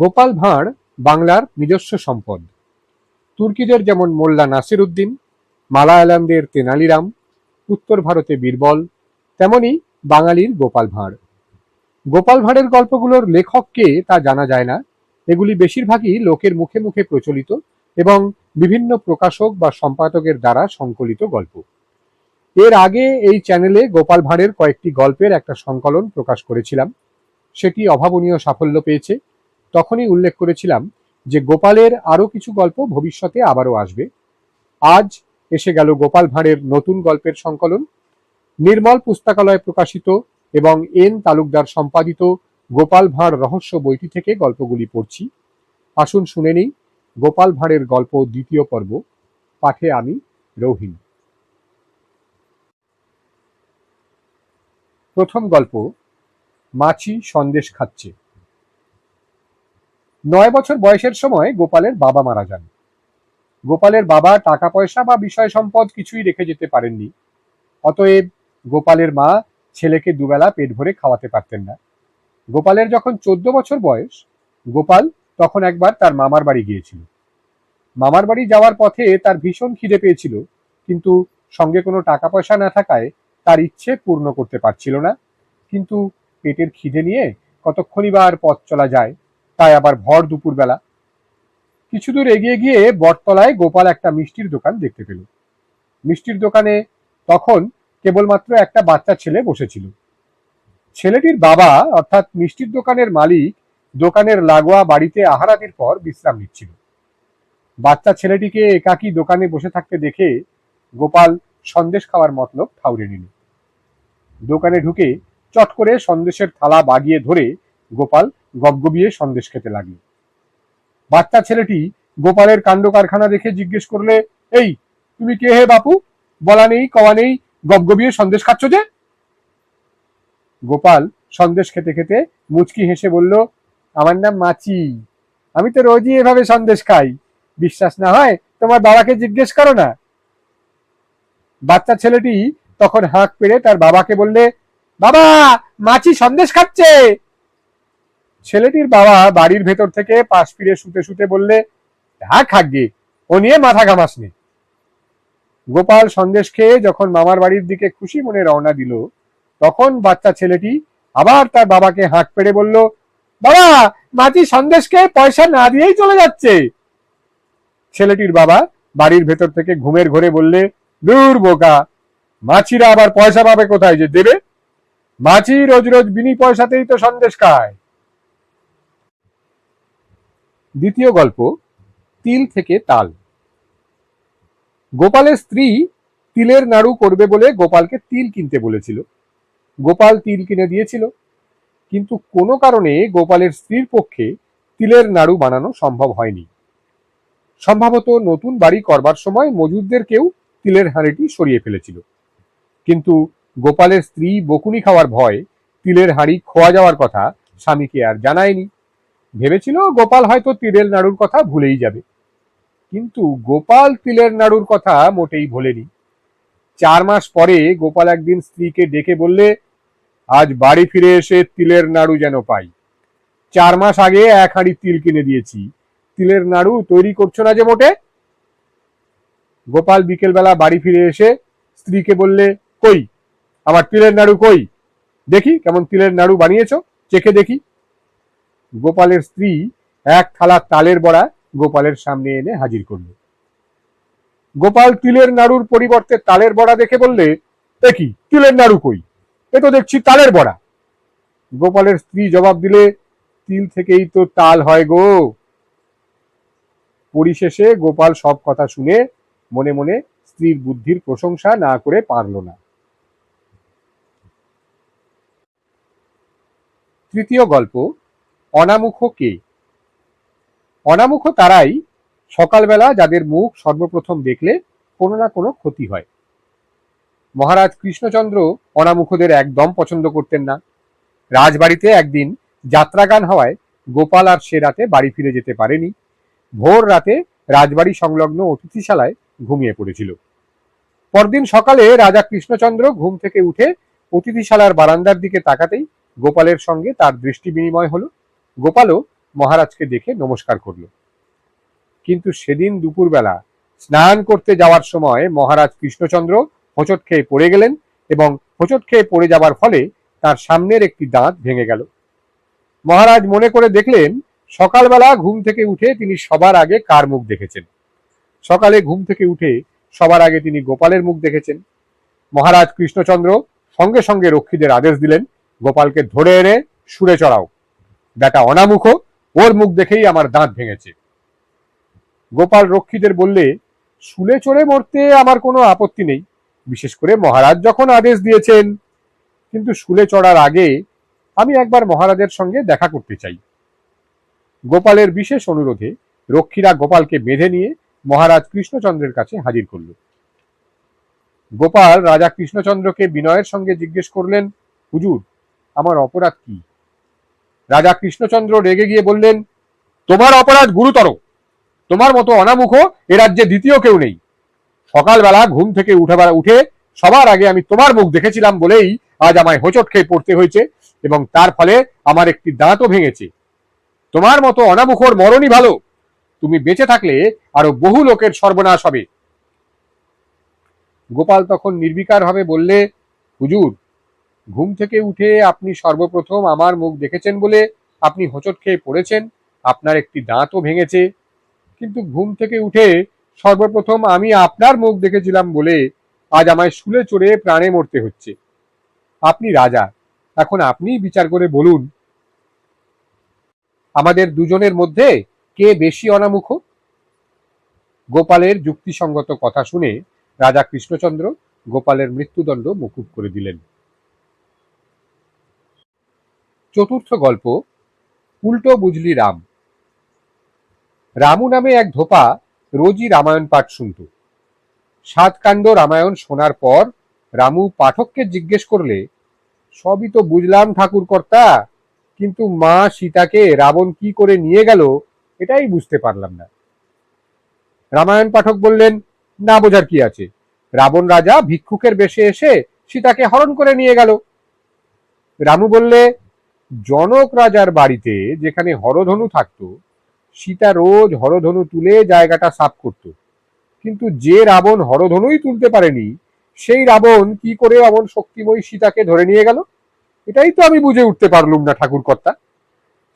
গোপাল ভাঁড় বাংলার নিজস্ব সম্পদ। তুর্কিদের যেমন মোল্লা নাসির উদ্দিন, মালায়ালামদের তেনালিরাম, উত্তর ভারতে বীরবল, তেমনি বাঙালির গোপাল ভাঁড়। গোপাল ভাঁড়ের গল্পগুলোর লেখক কে তা জানা যায় না। এগুলি বেশিরভাগই লোকের মুখে মুখে প্রচলিত এবং বিভিন্ন প্রকাশক বা সম্পাদকের দ্বারা সংকলিত গল্প। এর আগে এই চ্যানেলে গোপাল ভাঁড়ের কয়েকটি গল্পের একটা সংকলন প্রকাশ করেছিলাম। সেটি অভাবনীয় সাফল্য পেয়েছে। তখনই উল্লেখ করেছিলাম যে গোপালের আরো কিছু গল্প ভবিষ্যতে আবারও আসবে। আজ এসে গেল গোপাল ভাঁড়ের নতুন গল্পের সংকলন। নির্মল পুস্তকালয়ে প্রকাশিত এবং এন তালুকদার সম্পাদিত গোপাল ভাঁড় রহস্য বইটি থেকে গল্পগুলি পড়ছি। আসুন শুনে নেই গোপাল ভাঁড়ের গল্প দ্বিতীয় পর্ব। পাঠে আমি রৌহিন। প্রথম গল্প, মাছি সন্দেশ খাচ্ছে। 9 বছর বয়সের সময় গোপালের বাবা মারা যান। গোপালের বাবা টাকা পয়সা বা বিষয় সম্পদ কিছুই রেখে যেতে পারেননি। অতএব গোপালের মা ছেলেকে দুবেলা পেট ভরে খাওয়াতে পারতেন না। গোপালের যখন 14 বছর বয়স, গোপাল তখন একবার তার মামার বাড়ি গিয়েছিল। মামার বাড়ি যাওয়ার পথে তার ভীষণ খিদে পেয়েছিল, কিন্তু সঙ্গে কোনো টাকা পয়সা না থাকায় তার ইচ্ছে পূর্ণ করতে পারছিল না। কিন্তু পেটের খিদে নিয়ে কতক্ষণই বা আর পথ চলা যায়, তাই আবার ভর দুপুর বেলা। কিছু দূর এগিয়ে গিয়ে বটতলায় গোপাল একটা মিষ্টির দোকান দেখতে পেল। মিষ্টির দোকানে তখন কেবলমাত্র একটা বাচ্চা ছেলে বসেছিল। ছেলেটির বাবা অর্থাৎ মিষ্টির দোকানের মালিক দোকানের লাগোয়া বাড়িতে আহারাদির পর বিশ্রাম নিচ্ছিল। বাচ্চা ছেলেটিকে একাকী দোকানে বসে থাকতে দেখে গোপাল সন্দেশ খাওয়ার মতলব ঠাউরে নিল। দোকানে ঢুকে চট করে সন্দেশের থালা বাগিয়ে ধরে গোপাল গবগবিয়ে সন্দেশ খেতে লাগলো। বাচ্চা ছেলেটি গোপালের কাণ্ড কারখানা দেখে জিজ্ঞেস করলে, এই তুমি কে হে বাপু? বলা নেই কওয়া নেই, গবগবিয়ে সন্দেশ খাচ্ছ যে? গোপাল সন্দেশ খেতে খেতে মুচকি হেসে বলল, আমার নাম মাছি। আমি তো রোজই এভাবে সন্দেশ খাই। বিশ্বাস না হয় তোমার বাবাকে জিজ্ঞেস করো না। বাচ্চা ছেলেটি তখন হাঁক পেড়ে তার বাবাকে বললে, বাবা, মাছি সন্দেশ খাচ্ছে। ছেলেটির বাবা বাড়ির ভেতর থেকে পাশ ফিরে শুতে শুতে বললে, হ্যাঁ খাগ্গে, ও নিয়ে মাথা ঘামাস নে। গোপাল সন্দেশ খেয়ে যখন মামার বাড়ির দিকে খুশি মনে রওনা দিল, তখন বাচ্চা ছেলেটি আবার তার বাবাকে হাঁক পেড়ে বলল, বাবা, মাছি সন্দেশ খেয়ে পয়সা না দিয়েই চলে যাচ্ছে। ছেলেটির বাবা বাড়ির ভেতর থেকে ঘুমের ঘোরে বললে, দূর বোকা, মাছিরা আবার পয়সা পাবে কোথায় যে দেবে? মাছি রোজ রোজ বিনি পয়সাতেই তো সন্দেশ খায়। দ্বিতীয় গল্প, তিল থেকে তাল। গোপালের স্ত্রী তিলের নাড়ু করবে বলে গোপালকে তিল কিনতে বলেছিল। গোপাল তিল কিনে দিয়েছিল, কিন্তু কোনো কারণে গোপালের স্ত্রীর পক্ষে তিলের নাড়ু বানানো সম্ভব হয়নি। সম্ভবত নতুন বাড়ি করবার সময় মজুরদের কেউ তিলের হাঁড়িটি সরিয়ে ফেলেছিল। কিন্তু গোপালের স্ত্রী বকুনি খাওয়ার ভয় তিলের হাঁড়ি খোয়া যাওয়ার কথা স্বামীকে আর জানায়নি। ভেবেছিল গোপাল হয়তো তিলের নাড়ুর কথা ভুলেই যাবে। কিন্তু গোপাল তিলের নাড়ুর কথা মোটেই ভোলেনি। 4 মাস পরে গোপাল একদিন স্ত্রীকে ডেকে বললে, আজ বাড়ি ফিরে এসে তিলের নাড়ু যেন পাই। 4 মাস আগে 1 হাঁড়ি তিল কিনে দিয়েছি, তিলের নাড়ু তৈরি করছো না যে মোটে? গোপাল বিকেলবেলা বাড়ি ফিরে এসে স্ত্রীকে বললে, কই আমার তিলের নাড়ু কই? দেখি কেমন তিলের নাড়ু বানিয়েছো, চেখে দেখি। গোপালের স্ত্রী এক থালা তালের বড়া গোপালের সামনে এনে হাজির করল। গোপাল তিলের নাড়ুর পরিবর্তে তালের বড়া দেখে বললে, এ কি, তিলের নাড়ু কই? এ তো দেখছি তালের বড়া। গোপালের স্ত্রী জবাব দিলে, তিল থেকেই তো তাল হয় গো। পরিশেষে গোপাল সব কথা শুনে মনে মনে স্ত্রীর বুদ্ধির প্রশংসা না করে পারল না। তৃতীয় গল্প, অনামুখ কে। অনামুখ তারাই সকালবেলা যাদের মুখ সর্বপ্রথম দেখলে কোনো না কোনো ক্ষতি হয়। মহারাজ কৃষ্ণচন্দ্র অনামুখদের একদম পছন্দ করতেন না। রাজবাড়িতে একদিন যাত্রাগান হওয়ায় গোপাল আর সে রাতে বাড়ি ফিরে যেতে পারেনি। ভোর রাতে রাজবাড়ি সংলগ্ন অতিথিশালায় ঘুমিয়ে পড়েছিল। পরদিন সকালে রাজা কৃষ্ণচন্দ্র ঘুম থেকে উঠে অতিথিশালার বারান্দার দিকে তাকাতেই গোপালের সঙ্গে তার দৃষ্টি বিনিময় হলো। গোপালও মহারাজকে দেখে নমস্কার করল। কিন্তু সেদিন দুপুরবেলা স্নান করতে যাওয়ার সময় মহারাজ কৃষ্ণচন্দ্র হোঁচট খেয়ে পড়ে গেলেন এবং হোঁচট খেয়ে পড়ে যাবার ফলে তার সামনের একটি দাঁত ভেঙে গেল। মহারাজ মনে করে দেখলেন সকালবেলা ঘুম থেকে উঠে তিনি সবার আগে কার মুখ দেখেছেন। সকালে ঘুম থেকে উঠে সবার আগে তিনি গোপালের মুখ দেখেছেন। মহারাজ কৃষ্ণচন্দ্র সঙ্গে সঙ্গে রক্ষীদের আদেশ দিলেন, গোপালকে ধরে এনে শুলে চড়াও, বেটা অনামুখ, ওর মুখ দেখেই আমার দাঁত ভেঙেছে। গোপাল রক্ষীদের বললে, শুলে চড়ে মরতে আমার কোনো আপত্তি নেই, বিশেষ করে মহারাজ যখন আদেশ দিয়েছেন, কিন্তু শুলে চড়ার আগে আমি একবার মহারাজের সঙ্গে দেখা করতে চাই। গোপালের বিশেষ অনুরোধে রক্ষীরা গোপালকে বেঁধে নিয়ে মহারাজ কৃষ্ণচন্দ্রের কাছে হাজির করল। গোপাল রাজা কৃষ্ণচন্দ্রকে বিনয়ের সঙ্গে জিজ্ঞেস করলেন, হুজুর, আমার অপরাধ কি? রাজা কৃষ্ণচন্দ্র রেগে গিয়ে বললেন, তোমার অপরাধ গুরুতর। তোমার মতো অনামুখ এ রাজ্যে দ্বিতীয় কেউ নেই। সকালবেলা ঘুম থেকে উঠে সবার আগে আমি তোমার মুখ দেখেছিলাম বলেই আজ আমায় হোঁচট খেয়ে পড়তে হয়েছে এবং তার ফলে আমার একটি দাঁতও ভেঙেছে। তোমার মতো অনামুখর মরণই ভালো। তুমি বেঁচে থাকলে আরো বহু লোকের সর্বনাশ হবে। গোপাল তখন নির্বিকার ভাবে বললে, হুজুর, ঘুম থেকে উঠে আপনি সর্বপ্রথম আমার মুখ দেখেছেন বলে আপনি হোঁচট খেয়ে পড়েছেন, আপনার একটি দাঁতও ভেঙেছে। কিন্তু ঘুম থেকে উঠে সর্বপ্রথম আমি আপনার মুখ দেখেছিলাম বলে আজ আমায় শুলে চড়ে প্রাণে মরতে হচ্ছে। আপনি রাজা, এখন আপনিই বিচার করে বলুন, আমাদের দুজনের মধ্যে কে বেশি অনামুখ? গোপালের যুক্তিসঙ্গত কথা শুনে রাজা কৃষ্ণচন্দ্র গোপালের মৃত্যুদণ্ড মকুব করে দিলেন। চতুর্থ গল্প, উল্টো বুঝলি রাম। রামু নামে এক ধোপা রোজই রামায়ণ পাঠ শুনত। 7 কাণ্ড রামায়ণ শোনার পর রামু পাঠককে জিজ্ঞেস করলে, সবই তো বুঝলাম ঠাকুর কর্তা, কিন্তু মা সীতাকে রাবণ কি করে নিয়ে গেল এটাই বুঝতে পারলাম না। রামায়ণ পাঠক বললেন, না বোঝার কি আছে, রাবণ রাজা ভিক্ষুকের বেশে এসে সীতাকে হরণ করে নিয়ে গেল। রামু বললে, জনক রাজার বাড়িতে যেখানে হরধনু থাকতো, সীতা রোজ হরধনু তুলে জায়গাটা সাফ করত, কিন্তু যে রাবণ হরধনুই তুলতে পারেনি, সেই রাবণ কি করে এমন শক্তিময়ী সীতাকে ধরে নিয়ে গেল? এটাই তো আমি বুঝে উঠতে পারলুম না ঠাকুর কর্তা।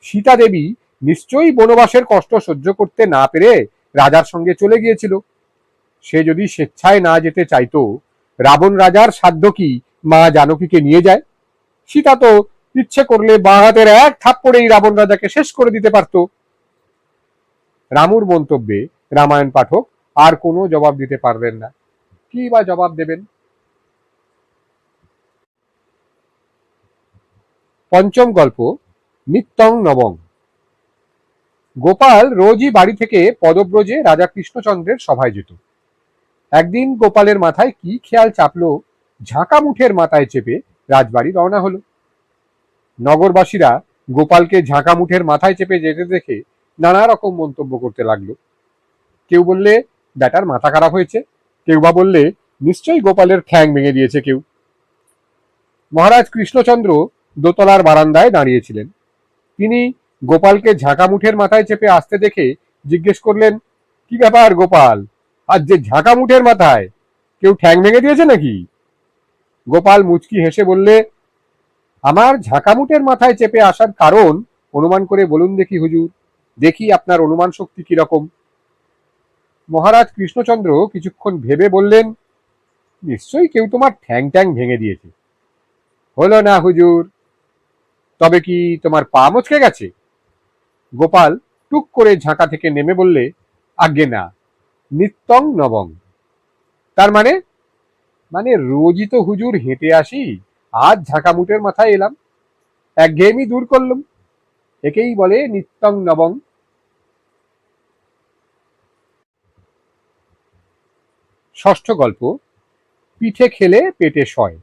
সীতা দেবী নিশ্চয়ই বনবাসের কষ্ট সহ্য করতে না পেরে রাজার সঙ্গে চলে গিয়েছিল। সে যদি স্বেচ্ছায় না যেতে চাইতো, রাবণ রাজার সাধ্য কি মা জানকীকে নিয়ে যায়? সীতা তো ইচ্ছে করলে বাঁ হাতের এক থাপ্পড়েই রাবণ রাজাকে শেষ করে দিতে পারত। রামুর মন্তব্যে রামায়ণ পাঠক আর কোনো জবাব দিতে পারলেন না। কি বা জবাব দেবেন? পঞ্চম গল্প, নিত্যং নবং। গোপাল রোজই বাড়ি থেকে পদব্রজে রাজা কৃষ্ণচন্দ্রের সভায় যেত। একদিন গোপালের মাথায় কি খেয়াল চাপলো, ঝাঁকা মুঠের মাথায় চেপে রাজবাড়ি রওনা হলো। নগরবাসীরা গোপালকে ঝাঁকা মুঠের মাথায় চেপে যেতে দেখে নানা রকম মন্তব্য করতে লাগলো। কেউ বললে, ব্যাটার মাথা খারাপ হয়েছে। কেউ বা বললে, নিশ্চয়ই গোপালের ঠ্যাং ভেঙে দিয়েছে কেউ। মহারাজ কৃষ্ণচন্দ্র দোতলার বারান্দায় দাঁড়িয়েছিলেন। তিনি গোপালকে ঝাঁকা মুঠের মাথায় চেপে আসতে দেখে জিজ্ঞেস করলেন, কি ব্যাপার গোপাল, আজ যে ঝাঁকা মুঠের মাথায়, কেউ ঠ্যাং ভেঙে দিয়েছে নাকি? গোপাল মুচকি হেসে বললে, আমার ঝাঁকা মুঠের মাথায় চেপে আসার কারণ অনুমান করে বলুন দেখি হুজুর, দেখি আপনার অনুমান শক্তি কিরকম। মহারাজ কৃষ্ণচন্দ্র কিছুক্ষণ ভেবে বললেন, নিশ্চয়ই কেউ তোমার ঠ্যাং ট্যাং ভেঙে দিয়েছে। হলো না হুজুর, তবে কি তোমার পা মচকে গেছে? গোপাল টুক করে ঝাঁকা থেকে নেমে বললে, আজ্ঞে না, নিত্যং নবং। তার মানে? মানে রোজই তো হুজুর হেঁটে আসি, আজ ঝাঁকা মুঠের মাথায় এলাম, একঘেয়েমি দূর করলাম, একেই বলে নিত্যং নবং। ষষ্ঠ গল্প, পিঠে খেলে পেটে সয়।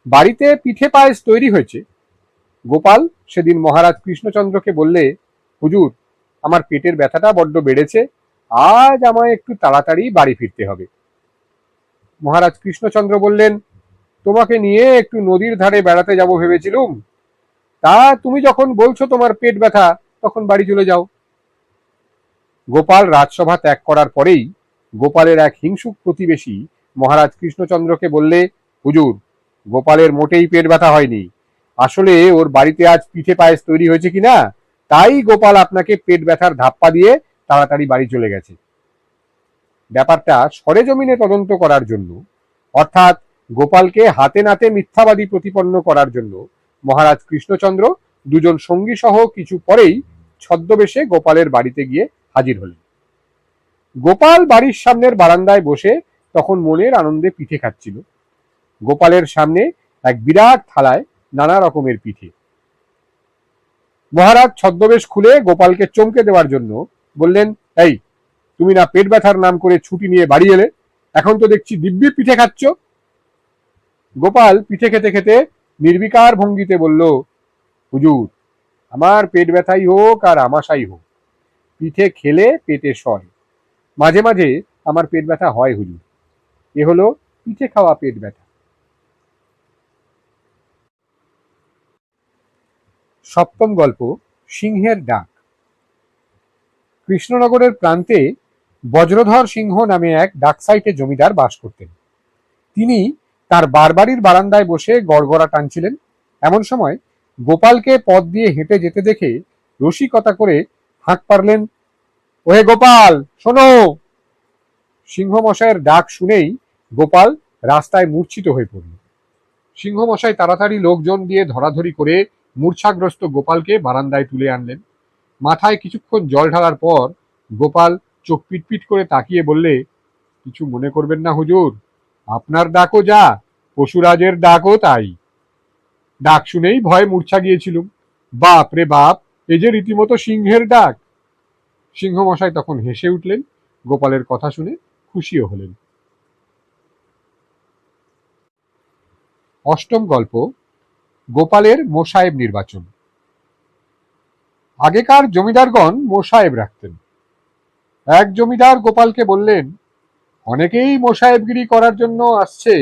বাড়িতে পিঠে পায়েস তৈরি হয়েছে। গোপাল সেদিন মহারাজ কৃষ্ণচন্দ্রকে বললে, হুজুর, আমার পেটের ব্যথাটা বড্ড বেড়েছে, আজ আমায় একটু তাড়াতাড়ি বাড়ি ফিরতে হবে। মহারাজ কৃষ্ণচন্দ্র বললেন, তোমাকে নিয়ে একটু নদীর ধারে বেড়াতে যাব ভেবেছিলুম, তা তুমি যখন বলছো তোমার পেট ব্যথা, তখন বাড়ি চলে যাও। গোপাল রাজসভা ত্যাগ করার পরেই গোপালের এক হিংসুক প্রতিবেশী মহারাজ কৃষ্ণচন্দ্রকে বললে, হুজুর, গোপালের মোটেই পেট ব্যথা হয়নি, আসলে ওর বাড়িতে আজ পিঠে পায়েস তৈরি হয়েছে কিনা, তাই গোপাল আপনাকে পেট ব্যথার ধাপ্পা দিয়ে তাড়াতাড়ি বাড়ি চলে গেছে। ব্যাপারটা সরেজমিনে তদন্ত করার জন্য, অর্থাৎ গোপালকে হাতে নাতে মিথ্যাবাদী প্রতিপন্ন করার জন্য মহারাজ কৃষ্ণচন্দ্র দুজন সঙ্গী সহ কিছু পরেই ছদ্মবেশে গোপালের বাড়িতে গিয়ে হাজির হলেন। গোপাল বাড়ির সামনের বারান্দায় বসে তখন মনের আনন্দে পিঠে খাচ্ছিল। গোপালের সামনে এক বিরাট থালায় নানা রকমের পিঠে। মহারাজ ছদ্মবেশ খুলে গোপালকে চমকে দেওয়ার জন্য বললেন, এই, তুমি না পেট ব্যথার নাম করে ছুটি নিয়ে বাড়ি এলে, এখন তো দেখছি দিব্যি পিঠে খাচ্ছ। গোপাল পিঠে খেতে খেতে নির্বিকার ভঙ্গিতে বলল, হুজুর, আমার পেট ব্যথাই হোক আর আমাশাই হোক, পিঠে খেলে পেটে সয়, মাঝে মাঝে আমার পেট ব্যথা হয় হুজুর, এ হলো পিঠে খাওয়া পেট ব্যথা। সপ্তম গল্প, সিংহের ডাক। কৃষ্ণনগরের প্রান্তে বজ্রধর সিংহ নামে এক ডাকসাইটে জমিদার বাস করতেন। তিনি তার বারবাড়ির বারান্দায় বসে গড়গড়া টানছিলেন। এমন সময় গোপালকে পথ দিয়ে হেঁটে যেতে দেখে রসিকতা করে হাঁক পারলেন, ওহে গোপাল, শোনো। সিংহ মশাইয়ের ডাক শুনেই গোপাল রাস্তায় মূর্ছিত হয়ে পড়ল। সিংহ মশাই তাড়াতাড়ি লোকজন দিয়ে ধরাধরি করে মূর্ছাগ্রস্ত গোপালকে বারান্দায় তুলে আনলেন। মাথায় কিছুক্ষণ জল ঢালার পর গোপাল চোখ পিটপিট করে তাকিয়ে বললে, কিছু মনে করবেন না হুজুর, আপনার ডাকও যা, পশুরাজের ডাকও তাই। ডাক শুনেই ভয়ে মূর্ছা গিয়েছিলুম। বাপ রে বাপ, এ যে রীতিমতো সিংহের ডাক। সিংহ মশাই তখন হেসে উঠলেন, গোপালের কথা শুনে খুশিও হলেন। অষ্টম গল্প, গোপালের মোসাহেব নির্বাচন। আগেকার জমিদারগণ মোসাহেব রাখতেন। এক জমিদার গোপালকে বললেন, অনেকেই মোসাহেবগিরি করার জন্য আসছে,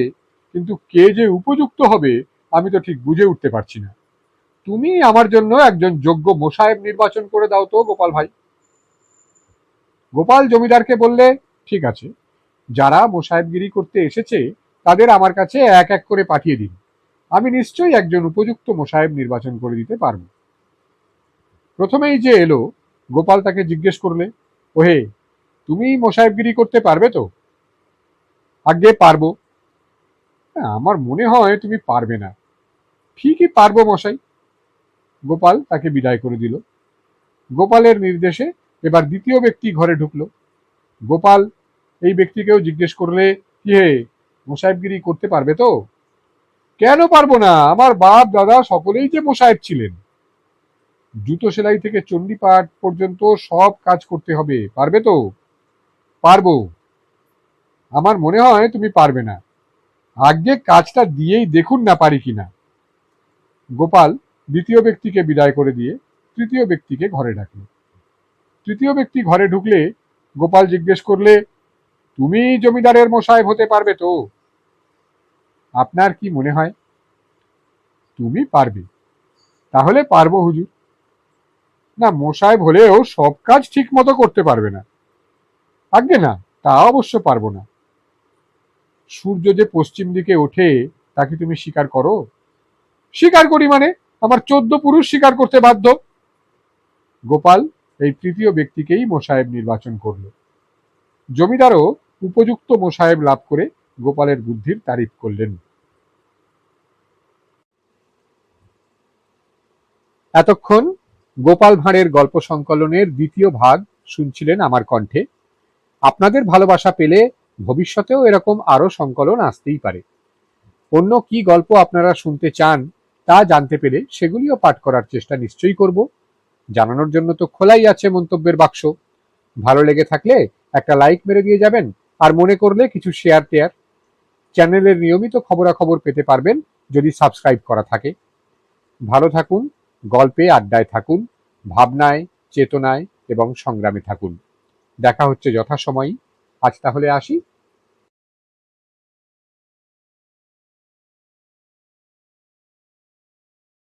কিন্তু কে যে উপযুক্ত হবে আমি তো ঠিক বুঝে উঠতে পারছি না। তুমি আমার জন্য একজন যোগ্য মোসাহেব নির্বাচন করে দাও তো গোপাল ভাই। গোপাল জমিদারকে বললে, ঠিক আছে, যারা মোসাহেবগিরি করতে এসেছে তাদের আমার কাছে এক এক করে পাঠিয়ে দিন, আমি নিশ্চয়ই একজন উপযুক্ত মোসাহেব নির্বাচন করে দিতে পারব। প্রথমেই যে এলো, গোপাল তাকে জিজ্ঞেস করলে, ওহে, তুমি মোসাহেবগিরি করতে পারবে তো? আজ্ঞে পারবো। আমার মনে হয় তুমি পারবে না। ঠিকই পারবো মশাই। গোপাল তাকে বিদায় করে দিল। গোপালের নির্দেশে এবার দ্বিতীয় ব্যক্তি ঘরে ঢুকলো। গোপাল এই ব্যক্তিকেও জিজ্ঞেস করলে, কি হে, মোসাহেবগিরি করতে পারবে তো? কেন পারবো না, আমার বাপ দাদা সকলেই যে মোসাহেব ছিলেন। জুতো সেলাই থেকে চণ্ডীপাঠ পর্যন্ত সব কাজ করতে হবে, পারবে তো? পারবো। আমার মনে হয় তুমি পারবে না। আগে কাজটা দিয়েই দেখুন না পারি কিনা। গোপাল দ্বিতীয় ব্যক্তিকে বিদায় করে দিয়ে তৃতীয় ব্যক্তিকে ঘরে ডাকল। তৃতীয় ব্যক্তি ঘরে ঢুকলে গোপাল জিজ্ঞেস করলে, তুমি জমিদারের মোসাহেব হতে পারবে তো? আপনার কি মনে হয়? তুমি পারবে। তাহলে পারবো হুজুর। না, মোসাহেব হলেও সব কাজ ঠিক মতো করতে পারবে না। আজ্ঞে না, তা অবশ্য পারবো না। সূর্য যে পশ্চিম দিকে ওঠে তা কি তুমি স্বীকার করো? স্বীকার করি মানে আমার 14 পুরুষ স্বীকার করতে বাধ্য। গোপাল এই তৃতীয় ব্যক্তিকেই মোসাহেব নির্বাচন করল। জমিদারও উপযুক্ত মোসাহেব লাভ করে গোপালের বুদ্ধির তারিফ করলেন। এতক্ষণ গোপাল ভাঁড়ের গল্প সংকলনের দ্বিতীয় ভাগ শুনছিলেন আমার কণ্ঠে। আপনাদের ভালোবাসা পেলে ভবিষ্যতেও এরকম আরো সংকলন আসতেই পারে। অন্য কি গল্প আপনারা শুনতে চান তা জানতে পেরে সেগুলিও পাঠ করার চেষ্টা নিশ্চয়ই করব। জানানোর জন্য তো খোলাই আছে মন্তব্যের বাক্স। ভালো লেগে থাকলে একটা লাইক মেরে দিয়ে যাবেন, আর মনে করলে কিছু শেয়ার টেয়ার। চ্যানেলের নিয়মিত খবরাখবর পেতে পারবেন যদি সাবস্ক্রাইব করা থাকে। ভালো থাকুন, গল্পে আড্ডায় থাকুন, ভাবনায়, চেতনায় এবং সংগ্রামে থাকুন। দেখা হচ্ছে যথাসময়ই। আজ তাহলে আসি।